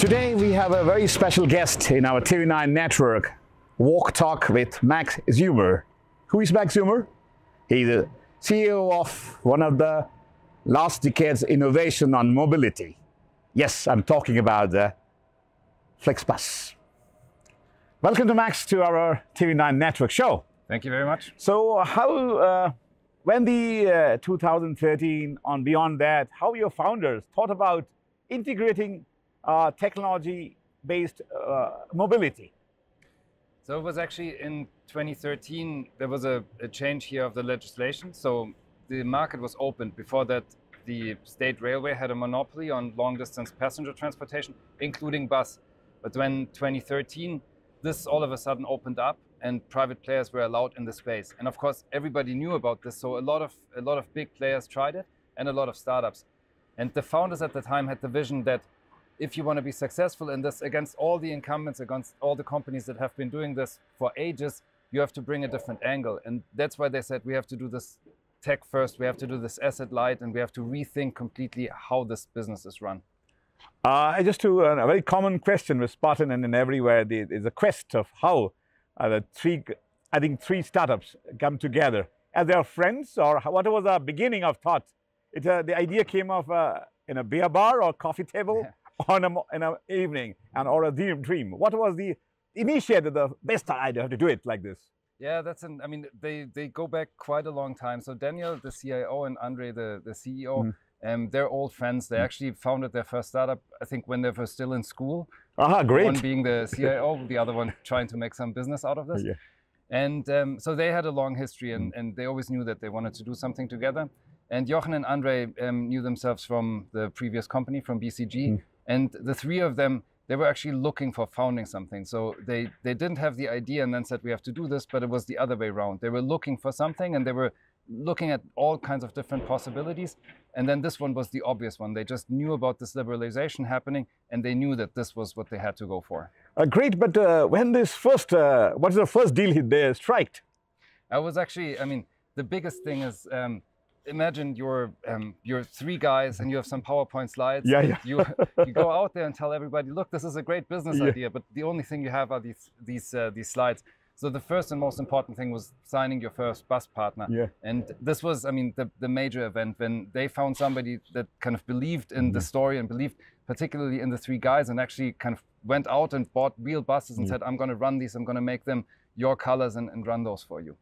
Today we have a very special guest in our TV9 network, Walk Talk with Max Zoomer. Who is Max Zoomer? He's the CEO of one of the last decade's innovation on mobility. Yes, I'm talking about the Flixbus. Welcome to Max to our TV9 network show. Thank you very much. So when the 2013 on beyond that, how your founders thought about integrating technology-based mobility? So it was actually in 2013, there was a change here of the legislation. So the market was opened. Before that, the state railway had a monopoly on long-distance passenger transportation, including bus. But when 2013, this all of a sudden opened up and private players were allowed in the space. And of course, everybody knew about this. So a lot of big players tried it and a lot of startups. And the founders at the time had the vision that if you want to be successful in this against all the incumbents, against all the companies that have been doing this for ages, you have to bring a different angle. And that's why they said we have to do this tech first, we have to do this asset light, and we have to rethink completely how this business is run. Just to a very common question with Spartan and everywhere is a quest of how the three startups come together. Are they friends, or what was the beginning of thought? The idea came of in a beer bar or coffee table in an evening, or a dream. What was the initiated the best idea to do it like this? Yeah, I mean, they go back quite a long time. So Daniel, the CIO, and Andre, the CEO, they're old friends. They actually founded their first startup, I think, when they were still in school. Great. One being the CIO, the other one trying to make some business out of this. Yeah. And so they had a long history, and they always knew that they wanted to do something together. And Jochen and Andre knew themselves from the previous company, from BCG. And the three of them, they were actually looking for founding something. So they didn't have the idea and then said, we have to do this, but it was the other way around. They were looking for something and they were looking at all kinds of different possibilities. And then this one was the obvious one. They just knew about this liberalization happening and they knew that this was what they had to go for. Great, but when this first, what's the first deal they striked? I was actually, I mean, the biggest thing is, imagine you're three guys and you have some PowerPoint slides. Yeah. You go out there and tell everybody, look, this is a great business idea, but the only thing you have are these slides. So the first and most important thing was signing your first bus partner. Yeah. And this was, I mean, the major event when they found somebody that kind of believed in the story and believed particularly in the three guys and actually kind of went out and bought real buses and said, I'm going to run these, I'm going to make them your colors and run those for you.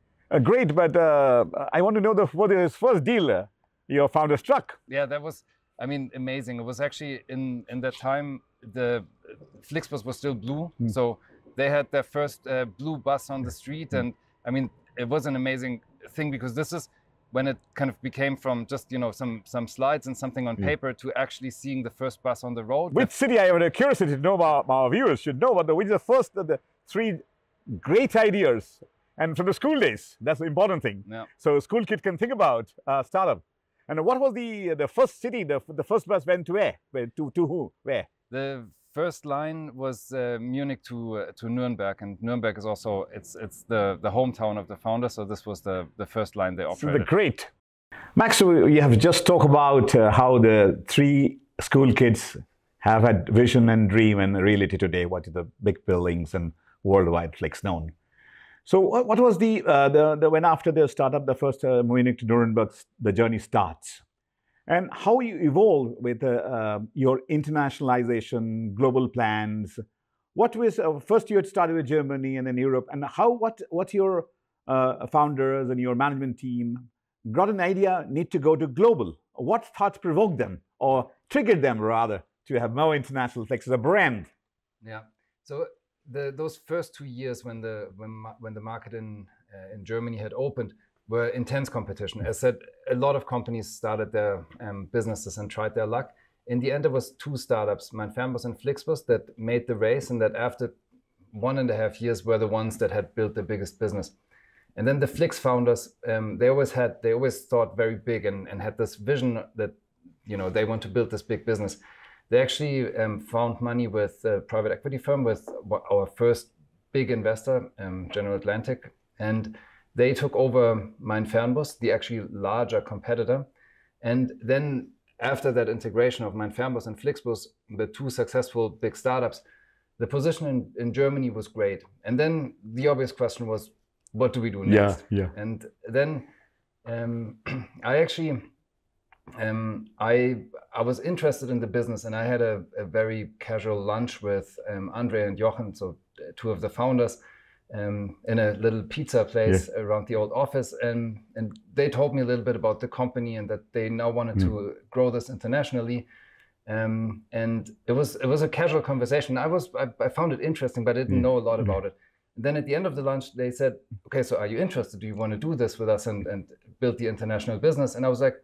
Great, but I want to know what is first deal your founder struck? Yeah, that was, I mean, amazing. It was actually in that time, the Flixbus was still blue. So they had their first blue bus on the street. And I mean, it was an amazing thing because this is when it kind of became from just, you know, some slides and something on paper to actually seeing the first bus on the road. Which city, I have a curiosity to know, our viewers should know, but which is the first of the three great ideas? And from the school days, that's the important thing. Yeah. So a school kid can think about startup. And what was the first city, the first bus went to where? To who? Where? The first line was Munich to Nuremberg, and Nuremberg is also, it's the hometown of the founder, so this was the first line they operated. So great. Max, we have just talked about how the three school kids have had vision and dream and reality today, what is the big buildings and worldwide Flex known. So what was when after the startup, the first Munich to Nuremberg, the journey starts? And how you evolve with your internationalization, global plans? What was, first you had started with Germany and then Europe, and what your founders and your management team got an idea, need to go to global? What thoughts provoked them, or triggered them rather, to have more international Flex as a brand? Yeah, so those first 2 years when the market in Germany had opened were intense competition. As said, a lot of companies started their businesses and tried their luck. In the end, it was two startups, Mein Fernbus and Flixbus, that made the race, and that after 1.5 years were the ones that had built the biggest business. And then the Flix founders, they always thought very big and had this vision that, you know, they want to build this big business. They actually found money with a private equity firm, with our first big investor, General Atlantic, and they took over Mein Fernbus, the actually larger competitor. And then after that integration of Mein Fernbus and Flixbus, the two successful big startups, the position in Germany was great. And then the obvious question was, what do we do next? Yeah. And then I actually, I was interested in the business, and I had a very casual lunch with Andre and Jochen, so two of the founders, in a little pizza place around the old office, and they told me a little bit about the company and that they now wanted to grow this internationally. And it was a casual conversation. I found it interesting, but I didn't know a lot about it. And then at the end of the lunch, they said, "Okay, so are you interested? Do you want to do this with us and build the international business?" And I was like,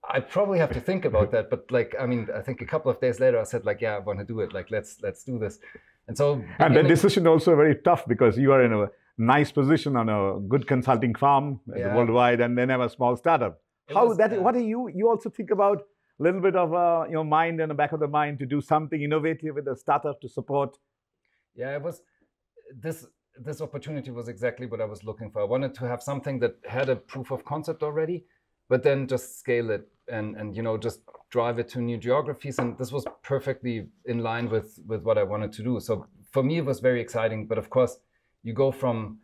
I probably have to think about that. But like, I mean, I think a couple of days later, I said like, yeah, I want to do it. Like, let's do this. And so, and the decision also very tough because you are in a nice position on a good consulting firm worldwide, and then have a small startup. What do you also think about a little bit of your mind in the back of the mind to do something innovative with a startup to support? Yeah, it was this opportunity was exactly what I was looking for. I wanted to have something that had a proof of concept already, but then just scale it and just drive it to new geographies. And this was perfectly in line with what I wanted to do. So for me, it was very exciting. But of course, you go from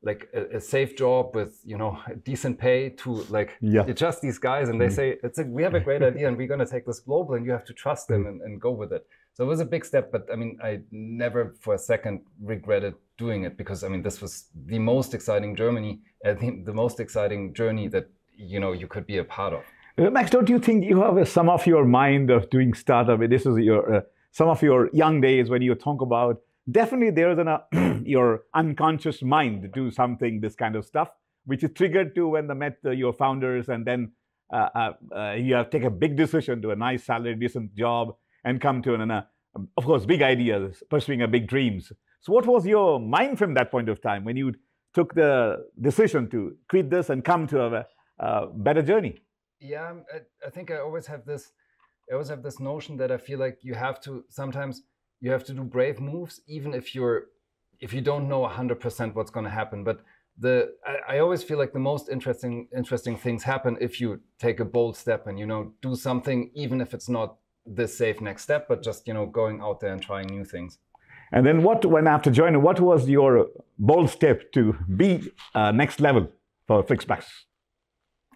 like a safe job with decent pay to like just these guys, and they say we have a great idea and we're going to take this global, and you have to trust them and go with it. So it was a big step, but I mean, I never for a second regretted doing it, because I mean, this was the most exciting journey that you could be a part of. Max, don't you think you have some of your mind of doing startup? This is your some of your young days when you talk about. Definitely, there is your unconscious mind to do something, this kind of stuff, which is triggered to when they met your founders, and then you have take a big decision to a nice salary, decent job, and come to of course, big ideas, pursuing a big dreams. So, what was your mind from that point of time when you took the decision to quit this and come to a better journey? Yeah, I think I always have this notion that I feel like sometimes you have to do brave moves, even if you don't know 100% what's going to happen. But I always feel like the most interesting things happen if you take a bold step and do something, even if it's not the safe next step, but just going out there and trying new things. And then when after joining, what was your bold step to be next level for Flixbus?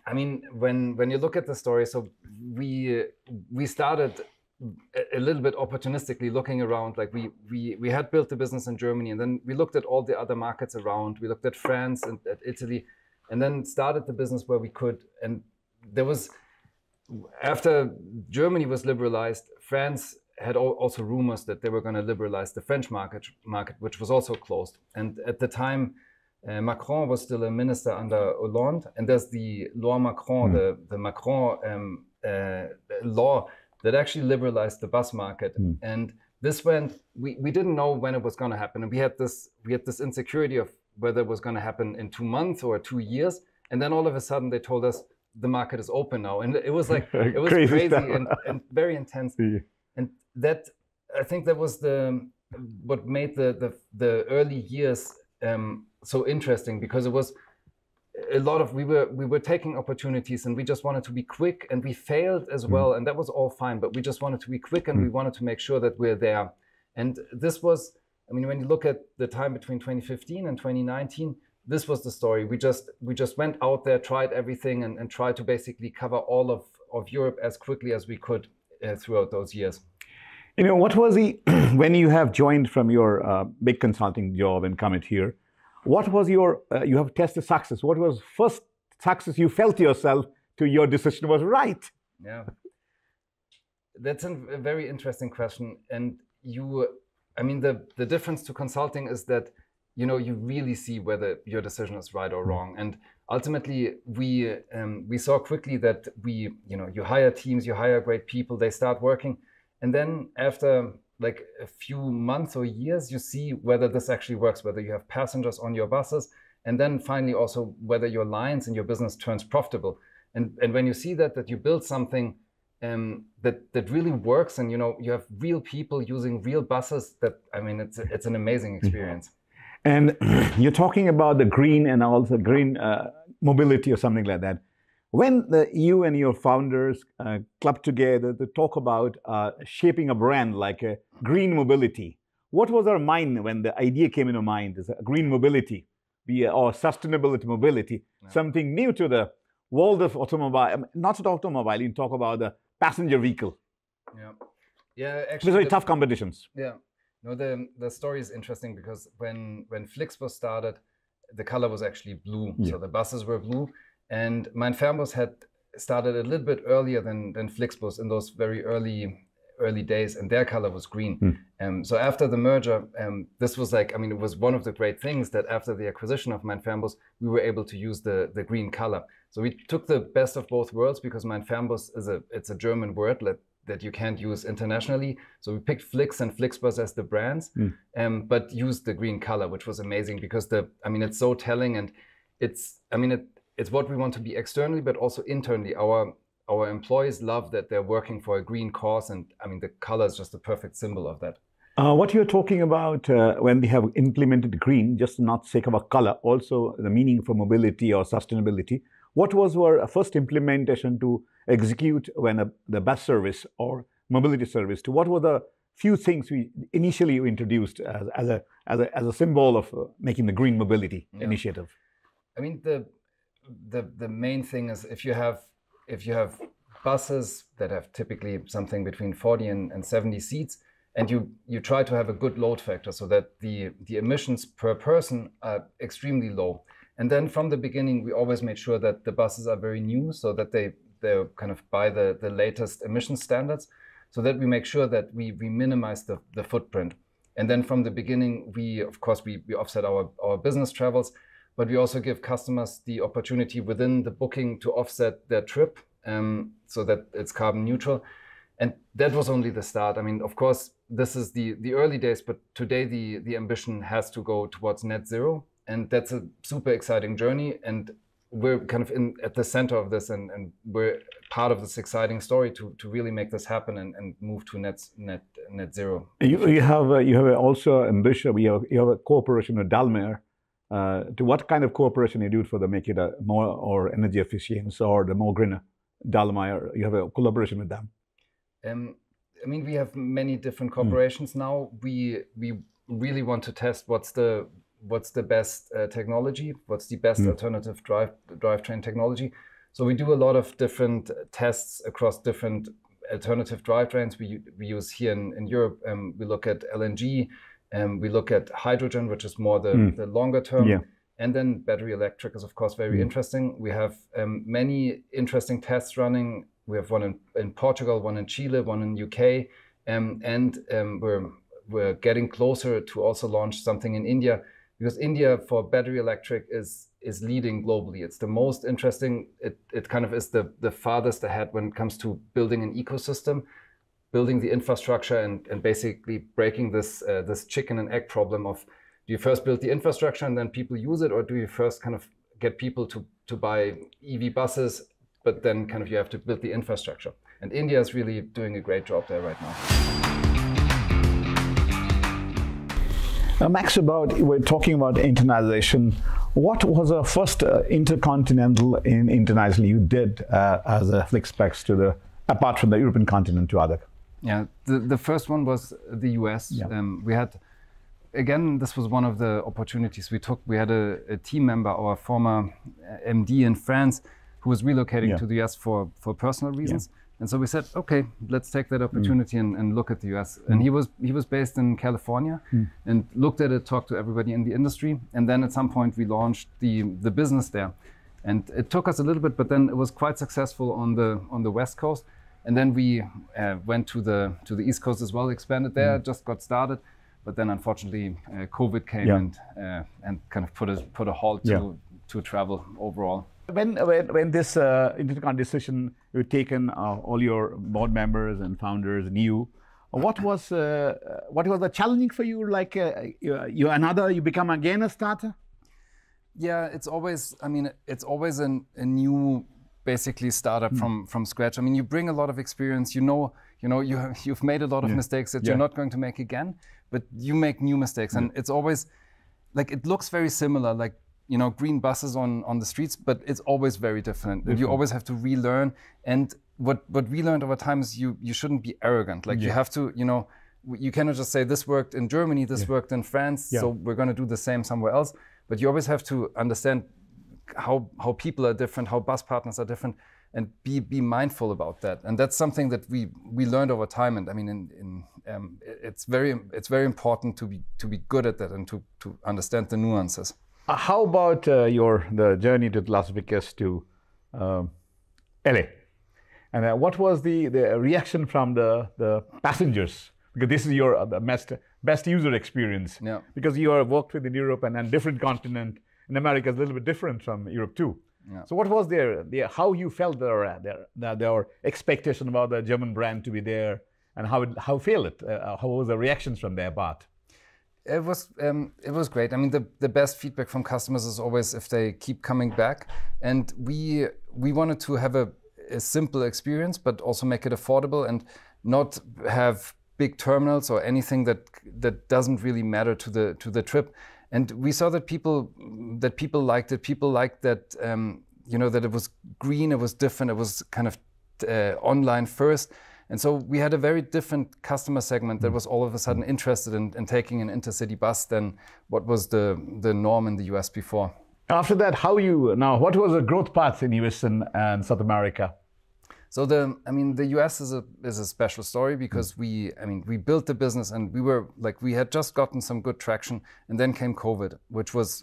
I mean, when you look at the story, so we started a little bit opportunistically looking around. Like we had built the business in Germany, and then we looked at all the other markets around. We looked at France and at Italy, and then started the business where we could. And there was, after Germany was liberalized, France had also rumors that they were going to liberalize the French market, which was also closed. And at the time, Macron was still a minister under Hollande, and there's the Loi Macron, the Macron law that actually liberalized the bus market. And this we didn't know when it was going to happen, and we had this insecurity of whether it was going to happen in 2 months or 2 years. And then all of a sudden they told us the market is open now, and it was like it was crazy and very intense. And that, I think that was what made the early years so interesting, because it was a lot of we were taking opportunities, and we just wanted to be quick, and we failed as well, and that was all fine, but we just wanted to be quick, and we wanted to make sure that we're there. And this was, I mean, when you look at the time between 2015 and 2019, this was the story. We just went out there, tried everything, and tried to basically cover all of Europe as quickly as we could throughout those years. What was when you have joined from your big consulting job and come here, what was you have tested success? What was first success you felt yourself to your decision was right? Yeah, that's a very interesting question. And I mean, the difference to consulting is that, you really see whether your decision is right or wrong. And ultimately, we saw quickly that you hire teams, you hire great people, they start working. And then after like a few months or years, you see whether this actually works, whether you have passengers on your buses, and then finally also whether your lines and your business turns profitable. And when you see that you build something that really works, and you have real people using real buses, I mean, it's an amazing experience. And you're talking about the green and also green mobility or something like that. When you and your founders clubbed together to talk about shaping a brand like green mobility, what was our mind when the idea came into mind? Is green mobility, or sustainability mobility, something new to the world of automobile? Not just automobile. You talk about the passenger vehicle. Yeah. Actually, very tough competitions. Yeah. No, the story is interesting because when Flixbus started, the color was actually blue. So the buses were blue. And Mein Fernbus had started a little bit earlier than Flixbus in those very early days, and their color was green. So after the merger, this was like, I mean, it was one of the great things that after the acquisition of Mein Fernbus, we were able to use the green color. So we took the best of both worlds because Mein Fernbus it's a German word that you can't use internationally. So we picked Flix and Flixbus as the brands, but used the green color, which was amazing because it's so telling, and it's what we want to be externally, but also internally. Our employees love that they're working for a green cause, and I mean the color is just a perfect symbol of that. What you're talking about when they have implemented green, just not sake of a color, also the meaning for mobility or sustainability. What was our first implementation to execute when the bus service or mobility service? What were the few things we initially introduced as a symbol of making the green mobility initiative? I mean the main thing is if you have buses that have typically something between 40 and 70 seats, and you try to have a good load factor so that the emissions per person are extremely low. And then from the beginning, we always made sure that the buses are very new, so that they're kind of by the latest emission standards, so that we make sure that we minimize the footprint. And then from the beginning, we offset our business travels, but we also give customers the opportunity within the booking to offset their trip, so that it's carbon neutral. And that was only the start. I mean, of course, this is the early days, but today the ambition has to go towards net zero. And that's a super exciting journey. And we're kind of at the center of this, and we're part of this exciting story to really make this happen and move to net zero. You have also ambition. You have a cooperation with Dalmar. To what kind of cooperation you do for the make it a more or energy efficient or the more greener? Dalmar, you have a collaboration with them. I mean, we have many different cooperations now. We really want to test what's the best technology, what's the best alternative drivetrain technology. So we do a lot of different tests across different alternative drivetrains. We use here in Europe. We look at LNG, we look at hydrogen, which is more the longer term. And then battery electric is of course very interesting. We have many interesting tests running. We have one in Portugal, one in Chile, one in UK, and we're getting closer to also launch something in India, because India for battery electric is leading globally. It's the most interesting. It kind of is the farthest ahead when it comes to building an ecosystem, building the infrastructure, and basically breaking this chicken and egg problem of, do you first build the infrastructure and then people use it, or do you first kind of get people to buy EV buses, but then kind of you have to build the infrastructure? And India is really doing a great job there right now. Max, we're talking about internalization. What was the first intercontinental internationally you did as a Flixbus apart from the European continent to other? Yeah, the first one was the US. We had, again, this was one of the opportunities we took. We had a team member, our former MD in France, who was relocating to the US for personal reasons. And so we said, okay, let's take that opportunity and look at the US. And he was based in California and looked at it, talked to everybody in the industry. And then at some point we launched the business there. And it took us a little bit, but then it was quite successful on the West Coast. And then we went to the East Coast as well, expanded there, just got started. But then unfortunately COVID came and kind of put a halt to travel overall. When this intercon decision you've taken, all your board members and founders knew, what was the challenging for you? Like you become again a starter? Yeah, it's always a new basically startup from scratch. I mean, you bring a lot of experience. You've made a lot of mistakes that you're not going to make again, but you make new mistakes, and it's always like it looks very similar. Like green buses on the streets, but it's always very different. You always have to relearn. And what we learned over time is you shouldn't be arrogant. Like you have to, you cannot just say this worked in Germany, this worked in France, so we're going to do the same somewhere else. But you always have to understand how people are different, how bus partners are different, and be mindful about that. And that's something that we learned over time. And I mean, it's very important to be good at that and to understand the nuances. How about the journey to Las Vegas to LA? And what was the reaction from the passengers? Because this is your best user experience. Yeah. Because you have worked within Europe and a different continent. In America, is a little bit different from Europe too. Yeah. So what was how you felt their expectation about the German brand to be there, and how felt it? How was the reactions from their part? It was great. I mean, the best feedback from customers is always if they keep coming back, and we wanted to have a simple experience, but also make it affordable and not have big terminals or anything that doesn't really matter to the trip. And we saw that people liked it. People liked that that it was green, it was different, it was kind of online first. And so we had a very different customer segment that was all of a sudden interested in taking an intercity bus than what was the norm in the US before. After that, what was the growth path in US and South America? So the US is a special story because we built the business and we had just gotten some good traction, and then came COVID, which was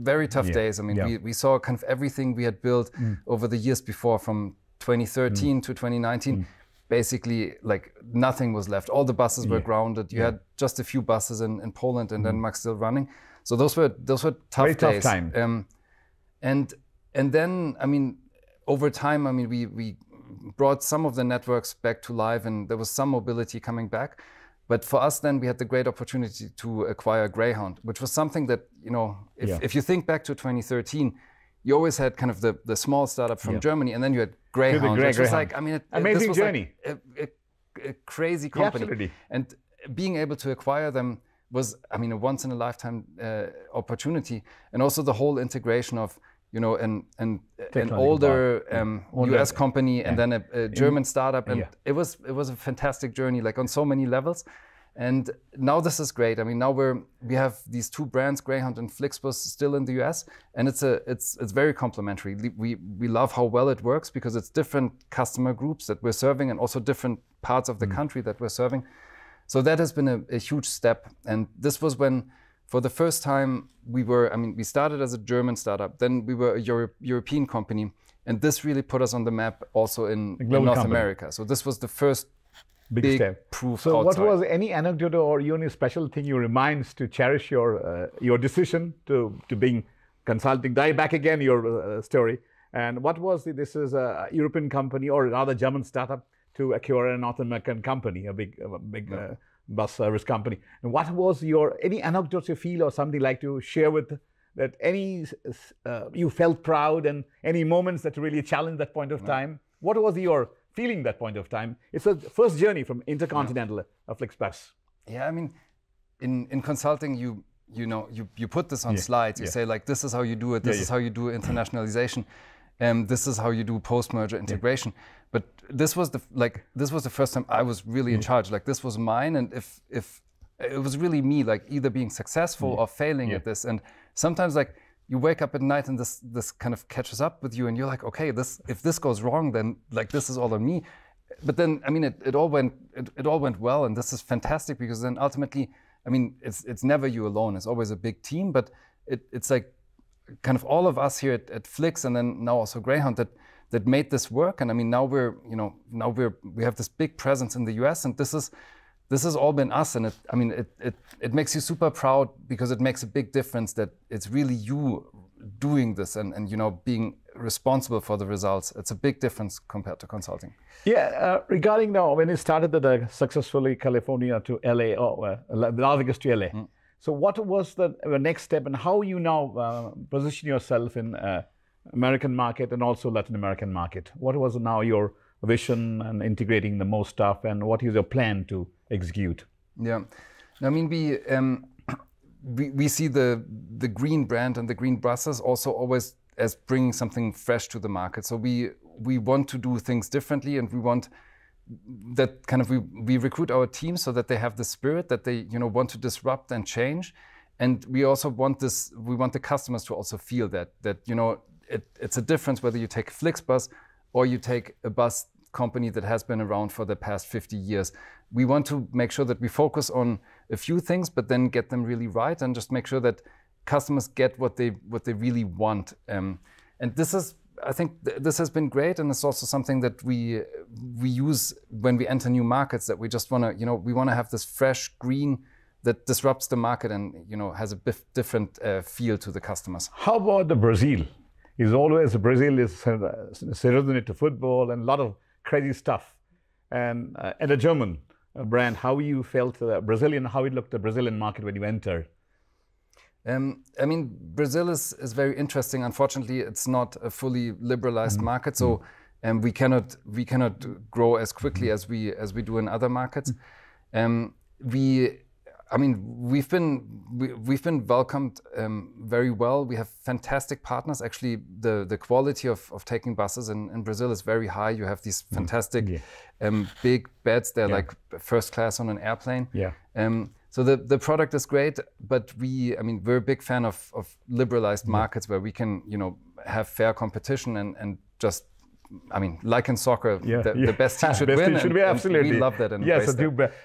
very tough days. We saw kind of everything we had built over the years before, from 2013 to 2019. Basically, like nothing was left. All the buses were grounded. You had just a few buses in Poland and Denmark still running. So those were tough very days. Tough time. And then over time we brought some of the networks back to life, and there was some mobility coming back. But for us, then we had the great opportunity to acquire Greyhound, which was something that if you think back to 2013. You always had kind of the small startup from Germany, and then you had Greyhound, which was like, amazing journey. Like a crazy company. Absolutely. And being able to acquire them was, a once in a lifetime opportunity. And also the whole integration of, an older US company and then a German startup. And it was a fantastic journey, like on so many levels. And now this is great. Now we have these two brands, Greyhound and Flixbus, still in the US, and it's very complementary. We love how well it works because it's different customer groups that we're serving and also different parts of the country that we're serving. So that has been a huge step. And this was when, for the first time, we started as a German startup, then we were a European company, and this really put us on the map also in North America. So this was the first big step. Proof so outside. What was any anecdote or any special thing you reminds to cherish your decision to being consulting? Dive back again your story, and what was this is a European company or rather German startup to acquire a North American company, a big bus service company. And what was any anecdotes you feel or something like to share with that you felt proud, and any moments that really challenged that point of time? What was your feeling that point of time? It's a first journey from Intercontinental of Flixbus. Yeah, in consulting, you put this on slides. You say like, this is how you do it. This is how you do internationalization, and this is how you do post-merger integration. But this was the first time I was really in charge. Like this was mine, and if it was really me, like either being successful or failing at this. And sometimes like you wake up at night and this kind of catches up with you, and you're like, okay, if this goes wrong, then like this is all on me. But then it all went well, and this is fantastic because then ultimately, it's never you alone. It's always a big team, but it's like kind of all of us here at Flix, and then now also Greyhound that made this work. And now we have this big presence in the US, and this has all been us, and it makes you super proud because it makes a big difference that it's really you doing this and being responsible for the results. It's a big difference compared to consulting. Yeah, regarding now when you started successfully California to LA or Las Vegas to LA. So what was the next step, and how you now position yourself in American market and also Latin American market? What was now your vision and integrating the most stuff, and what is your plan to execute? Yeah, we see the green brand and the green buses also always as bringing something fresh to the market. So we want to do things differently, and we want that kind of we recruit our team so that they have the spirit that they want to disrupt and change. And we also want this. We want the customers to also feel that it's a difference whether you take a Flixbus or you take a bus company that has been around for the past 50 years. We want to make sure that we focus on a few things, but then get them really right, and just make sure that customers get what they really want. And this is, I think, this has been great, and it's also something that we use when we enter new markets. That we just want to, we want to have this fresh green that disrupts the market and has a different feel to the customers. How about the Brazil? Brazil is synonymous to football and a lot of crazy stuff. And a German brand, how you felt Brazilian, how it looked the Brazilian market when you entered? I mean, Brazil is very interesting. Unfortunately, it's not a fully liberalized market, so we cannot grow as quickly as we do in other markets. We've been welcomed very well. We have fantastic partners. Actually, the quality of taking buses in Brazil is very high. You have these fantastic big beds. They're like first class on an airplane. So the product is great, but we're a big fan of liberalized markets where we can have fair competition and just. Like in soccer, the best team should win. Absolutely. We love that. And so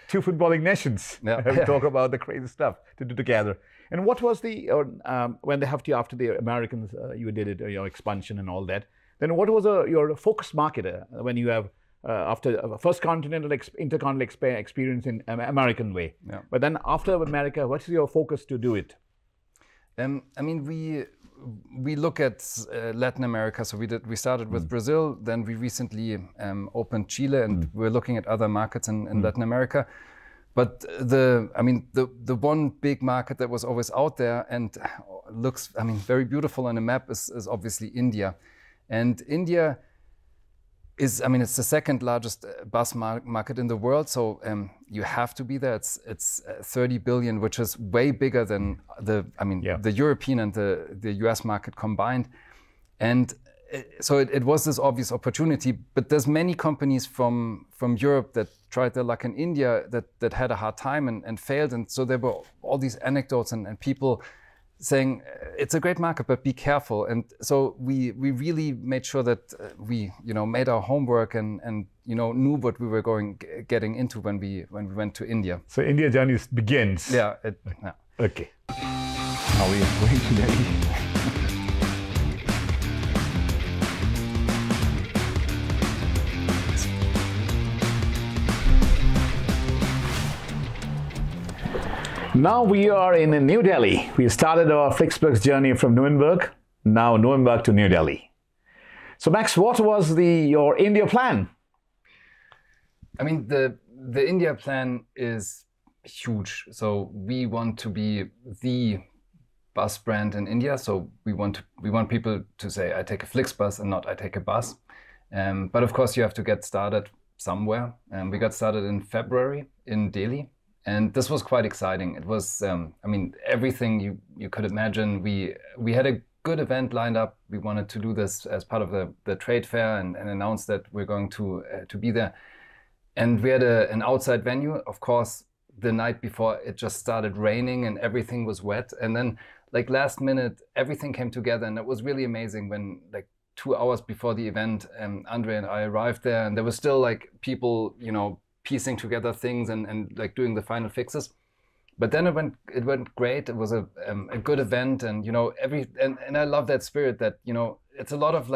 two footballing nations talk about the crazy stuff to do together. And what was when they have to, after the Americans, you did it, your expansion and all that, then what was your focus market when you have, after first continental, intercontinental experience in American way? But then after America, what's your focus to do it? We look at Latin America. So we started with Brazil, then we recently opened Chile, and we're looking at other markets in Latin America. But the one big market that was always out there and looks very beautiful on a map is obviously India. And India is, it's the second largest bus market in the world. So you have to be there. It's 30 billion, which is way bigger than the European and the US market combined. And so it was this obvious opportunity. But there's many companies from Europe that tried their luck in India that had a hard time and failed. And so there were all these anecdotes and people saying it's a great market, but be careful. And so we really made sure that we made our homework and knew what we were getting into when we went to India. So India journey begins. Yeah. Okay. Now we are going to Delhi. Now we are in New Delhi. We started our Flixbus journey from Nuremberg, now Nuremberg to New Delhi. So Max, what was your India plan? The India plan is huge. So we want to be the bus brand in India. So we want people to say, I take a Flixbus and not I take a bus. But of course you have to get started somewhere. We got started in February in Delhi. And this was quite exciting. It was, everything you could imagine. We had a good event lined up. We wanted to do this as part of the trade fair and announce that we're going to be there. And we had an outside venue. Of course, the night before it just started raining and everything was wet. And then last minute, everything came together. And it was really amazing when 2 hours before the event, Andre and I arrived there, and there were still people, piecing together things and doing the final fixes. But then it went great. It was a good event, and and I love that spirit that it's a lot of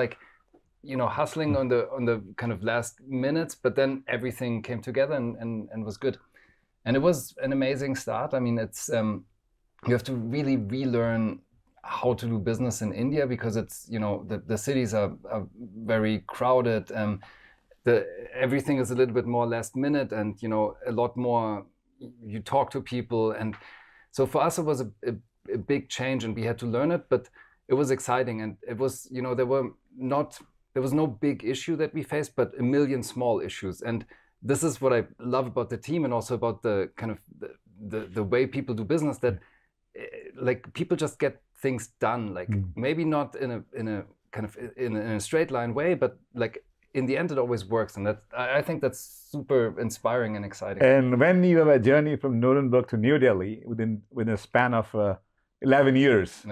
hustling on the kind of last minutes, but then everything came together and was good. And it was an amazing start. It's you have to really relearn how to do business in India, because it's the cities are very crowded. Everything is a little bit more last minute, and a lot more you talk to people. And so for us it was a big change, and we had to learn it, but it was exciting. And it was there was no big issue that we faced, but a million small issues. And this is what I love about the team, and also about the kind of the way people do business, that like people just get things done, like maybe not in a kind of in a straight line way, but like in the end it always works, and I think that's super inspiring and exciting. And when you have a journey from Nuremberg to New Delhi within a span of 11 years,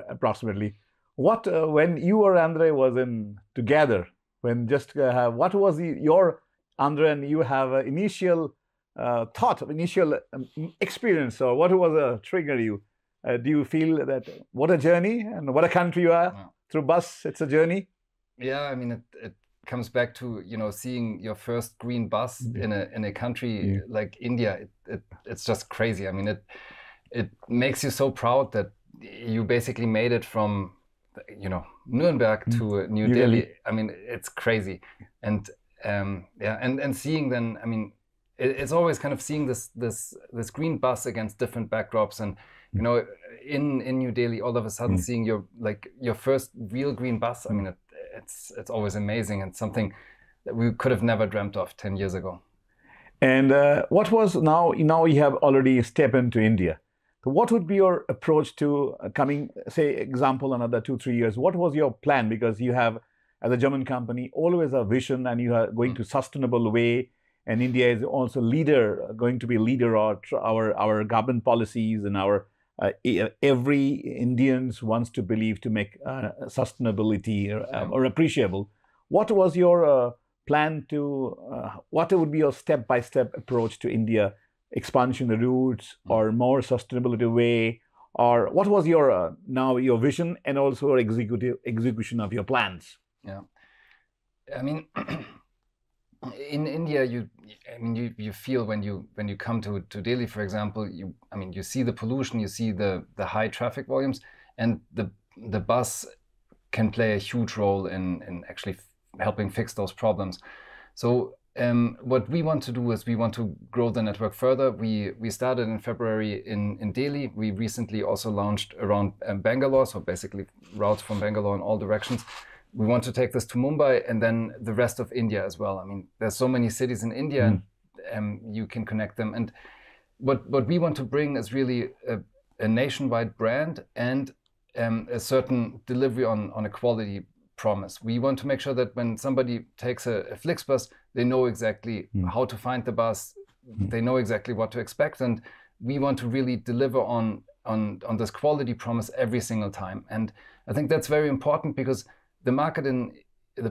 approximately, what when you or Andre was in together, when just what was your Andre and you have initial thought, initial experience, or what was trigger you? Do you feel that what a journey and what a country you are through bus? It's a journey. Yeah, I mean it comes back to seeing your first green bus in a country like India. It's just crazy. I mean it makes you so proud that you basically made it from Nuremberg to New Delhi. I mean it's crazy, and and seeing then, I mean it's always kind of seeing this green bus against different backdrops, and in New Delhi all of a sudden seeing your first real green bus. I mean it's always amazing, and something that we could have never dreamt of 10 years ago. And what was now you have already stepped into India. So what would be your approach to coming, say, example, another 2-3 years? What was your plan? Because you have, as a German company, always a vision, and you are going to sustainable way. And India is also going to be a leader of our government policies, and our every Indians wants to believe to make sustainability or appreciable. What was your plan to, what would be your step-by-step approach to India expansion routes, or more sustainability way, or what was your now your vision and also execution of your plans? Yeah, I mean, in India, you feel when you come to Delhi, for example, you see the pollution, you see the high traffic volumes, and the bus can play a huge role in actually helping fix those problems. So what we want to do is we want to grow the network further. We started in February in Delhi. We recently also launched around Bangalore, so basically routes from Bangalore in all directions. We want to take this to Mumbai and then the rest of India as well. I mean, there's so many cities in India, and you can connect them. And what we want to bring is really a nationwide brand and a certain delivery on a quality promise. We want to make sure that when somebody takes a Flixbus, they know exactly how to find the bus, they know exactly what to expect, and we want to really deliver on this quality promise every single time. And I think that's very important, because the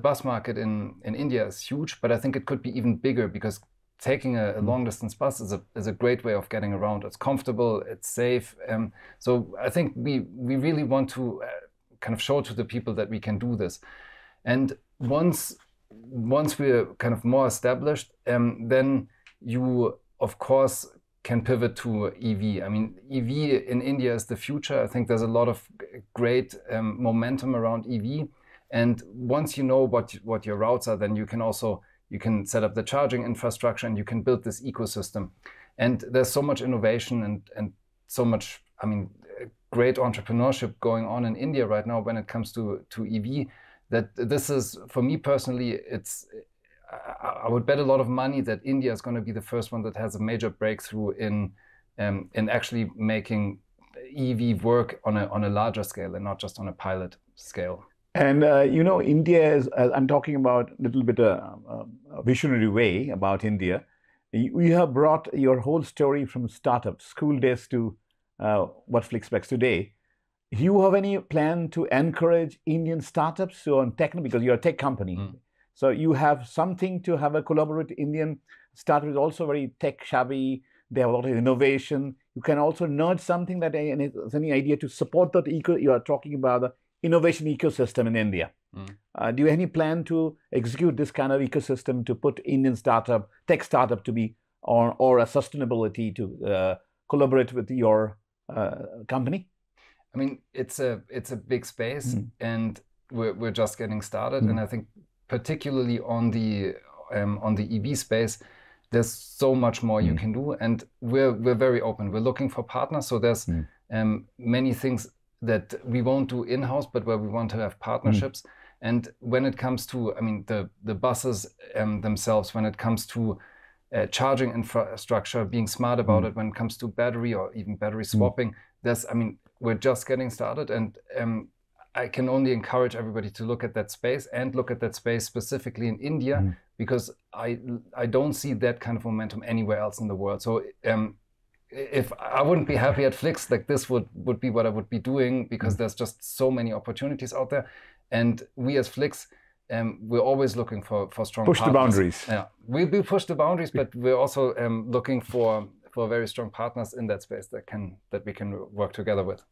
bus market in India is huge, but I think it could be even bigger, because taking a long distance bus is a great way of getting around. It's comfortable, it's safe. So I think we really want to kind of show to the people that we can do this. And once we're kind of more established, then you of course can pivot to EV. I mean, EV in India is the future. I think there's a lot of great momentum around EV. And once you know what your routes are, then you can set up the charging infrastructure, and you can build this ecosystem. And there's so much innovation and so much, I mean, great entrepreneurship going on in India right now when it comes to EV, that this is, for me personally, I would bet a lot of money that India is going to be the first one that has a major breakthrough in actually making EV work on a larger scale and not just on a pilot scale. And India is, I'm talking about a little bit a visionary way about India. You have brought your whole story from startup, school days to what Flixbus today. Do you have any plan to encourage Indian startups on tech, because you're a tech company? So you have something to have a collaborate. Indian startup is also very tech savvy. They have a lot of innovation. You can also nudge something that any idea to support that you are talking about the innovation ecosystem in India. Do you have any plan to execute this kind of ecosystem to put Indian tech startup to be or a sustainability to collaborate with your company? I mean, it's a big space, and we're just getting started. And I think particularly on the EV space, there's so much more you can do, and we're very open. We're looking for partners. So there's many things that we won't do in-house, but where we want to have partnerships. And when it comes to, I mean, the buses themselves, when it comes to charging infrastructure, being smart about it when it comes to battery or even battery swapping. We're just getting started, and I can only encourage everybody to look at that space and look at that space specifically in India, because I don't see that kind of momentum anywhere else in the world. So if I wouldn't be happy at Flix, like this would be what I would be doing, because there's just so many opportunities out there. And we as Flix, we're always looking for strong push partners. the boundaries. Yeah, we push the boundaries, but we're also looking for very strong partners in that space that we can work together with.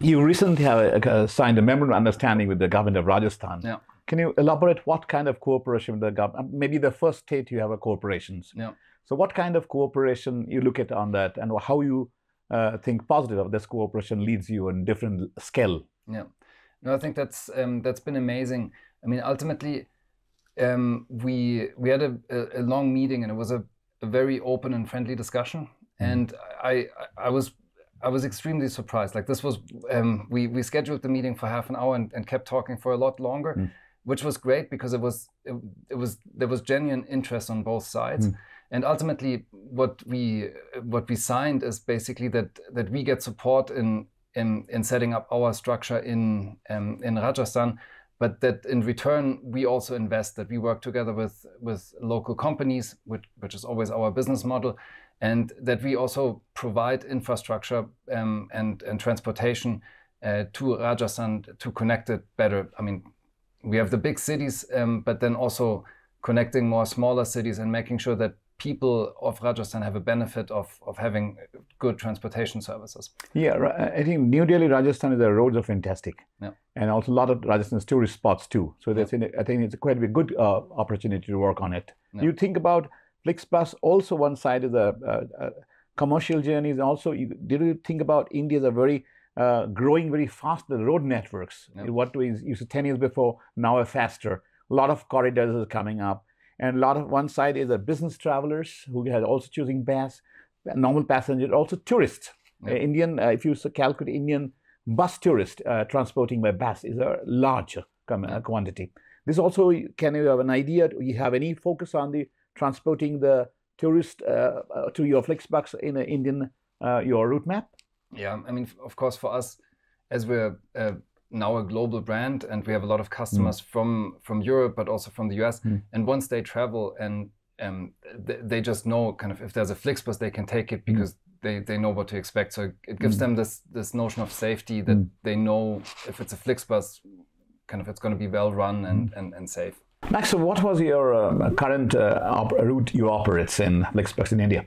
You recently have signed a memorandum of understanding with the government of Rajasthan. Yeah. Can you elaborate what kind of cooperation with the government? Maybe the first state you have a corporations. Yeah. So what kind of cooperation you look at on that, and how you think positive of this cooperation leads you in different scale? Yeah. No, I think that's been amazing. I mean, ultimately, we had a long meeting, and it was a very open and friendly discussion. And I was extremely surprised. Like, this was we scheduled the meeting for half an hour and kept talking for a lot longer, which was great, because there was genuine interest on both sides. And ultimately, what we signed is basically that we get support in setting up our structure in Rajasthan, but that in return we also invest, that we work together with local companies, which is always our business model, and that we also provide infrastructure and transportation to Rajasthan to connect it better. I mean, we have the big cities, but then also connecting more smaller cities and making sure that people of Rajasthan have a benefit of having good transportation services. Yeah, I think New Delhi, Rajasthan, the roads are fantastic. Yeah. And also a lot of Rajasthan's tourist spots too. So that's I think it's quite a good opportunity to work on it. Yeah. You think about Flixbus, also one side is a commercial journeys. Also, did you think about India as a very growing very fast, the road networks? Yeah. What we used to 10 years before, now are faster. A lot of corridors are coming up. And a lot of one side is the business travelers who are also choosing bus, normal passengers, also tourists. Yeah. Indian, if you calculate Indian bus tourists transporting by bus is a large quantity. This also, can you have an idea? Do you have any focus on the transporting the tourist to your Flixbus in Indian your route map? Yeah, I mean, of course, for us, as we're now a global brand, and we have a lot of customers from Europe, but also from the US. And once they travel, and they just know kind of if there's a Flixbus, they can take it because they know what to expect. So it gives them this notion of safety, that they know if it's a Flixbus, kind of it's going to be well run and safe. Max, so what was your current route you operate in Flixbus in India?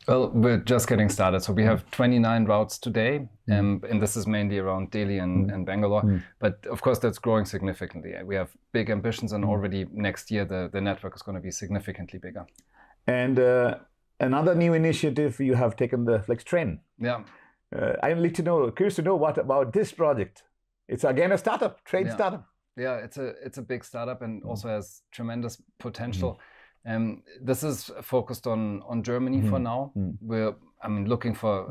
Well, we're just getting started. So we have 29 routes today, and this is mainly around Delhi and Bangalore. But of course, that's growing significantly. We have big ambitions, and already next year, the network is going to be significantly bigger. And another new initiative, you have taken the FlexTrain. Yeah. I'm curious to know what about this project. It's again a startup, train startup. Yeah, it's a big startup, and also has tremendous potential. This is focused on Germany for now. We're looking for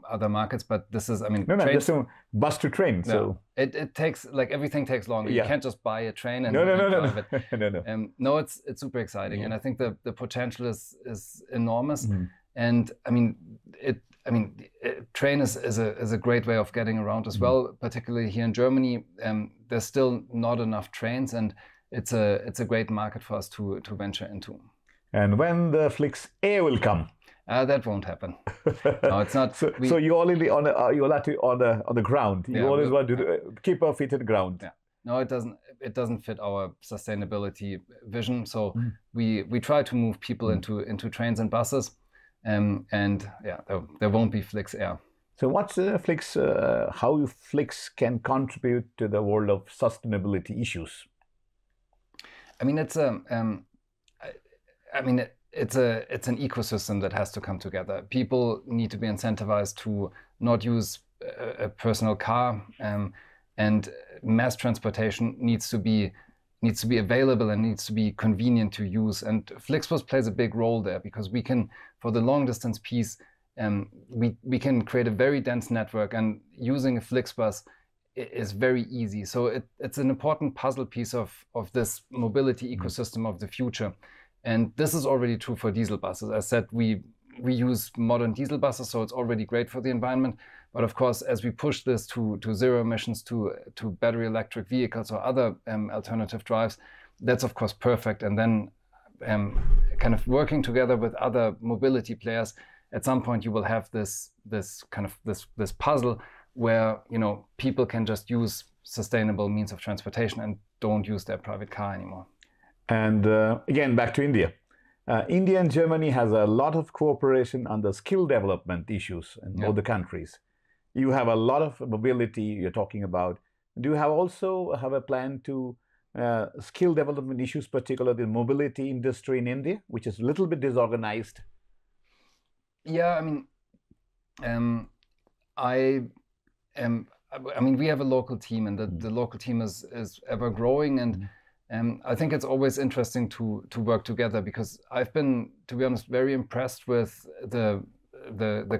other markets, but this is just a bus to train. So it takes, like, everything takes longer. You can't just buy a train and drive it. No, it's super exciting, and I think the potential is enormous. And train is a great way of getting around as well, particularly here in Germany. There's still not enough trains, and it's a great market for us to venture into. And when the Flix Air will come? That won't happen. No, it's not. So you already on the ground. You always want to keep our feet on the ground. Yeah. No, it doesn't. It doesn't fit our sustainability vision. So we try to move people into trains and buses, and there won't be Flix Air. So what's Flix? How Flix can contribute to the world of sustainability issues? I mean, it's it's an ecosystem that has to come together. People need to be incentivized to not use a personal car, and mass transportation needs to be available and needs to be convenient to use. And Flixbus plays a big role there, because we can, for the long distance piece, we can create a very dense network, and using a Flixbus is very easy. So it's an important puzzle piece of this mobility ecosystem of the future. And this is already true for diesel buses. As I said, we use modern diesel buses, so it's already great for the environment. But of course, as we push this to zero emissions, to battery electric vehicles or other alternative drives, that's of course perfect. And then kind of working together with other mobility players, at some point you will have this puzzle where, you know, people can just use sustainable means of transportation and don't use their private car anymore. And again, back to India. India and Germany has a lot of cooperation on the skill development issues in both the countries. You have a lot of mobility you're talking about. Do you also have a plan to skill development issues, particularly the mobility industry in India, which is a little bit disorganized? Yeah, I mean, we have a local team, and the local team is ever growing, and I think it's always interesting to work together, because I've been, to be honest, very impressed with the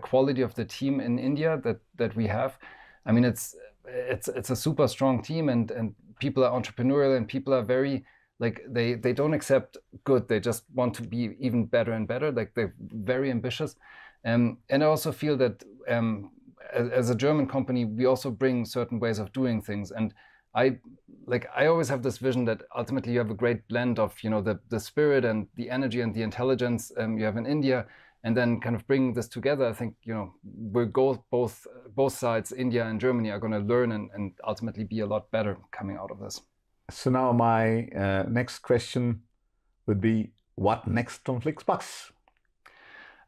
quality of the team in India that we have. I mean, it's a super strong team, and people are entrepreneurial, and people are very, like, they don't accept good, they just want to be even better and better. Like, they're very ambitious, and I also feel that as a German company, we also bring certain ways of doing things. And I always have this vision that ultimately you have a great blend of, you know, the spirit and the energy and the intelligence you have in India, and then kind of bringing this together. I think, you know, both sides, India and Germany, are going to learn and ultimately be a lot better coming out of this. So now my next question would be, what next from Flixbus?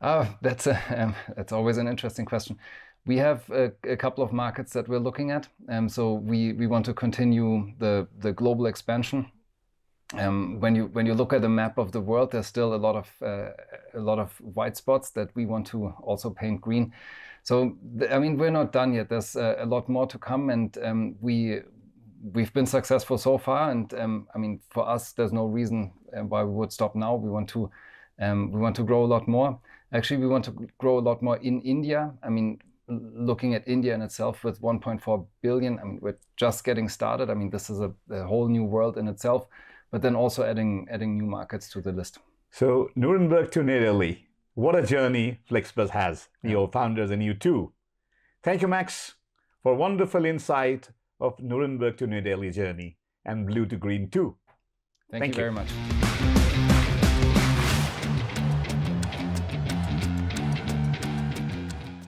That's always an interesting question. We have a couple of markets that we're looking at. So we want to continue the global expansion. When you look at the map of the world, there's still a lot of white spots that we want to also paint green. So I mean, we're not done yet. There's a lot more to come, and we've been successful so far. And I mean, for us, there's no reason why we would stop now. We want to grow a lot more. Actually, we want to grow a lot more in India. I mean, looking at India in itself with 1.4 billion, I mean, we're just getting started. I mean, this is a whole new world in itself, but then also adding new markets to the list. So Nuremberg to New Delhi, what a journey Flixbus has, your founders and you too. Thank you, Max, for wonderful insight of Nuremberg to New Delhi journey and blue to green too. Thank you very much.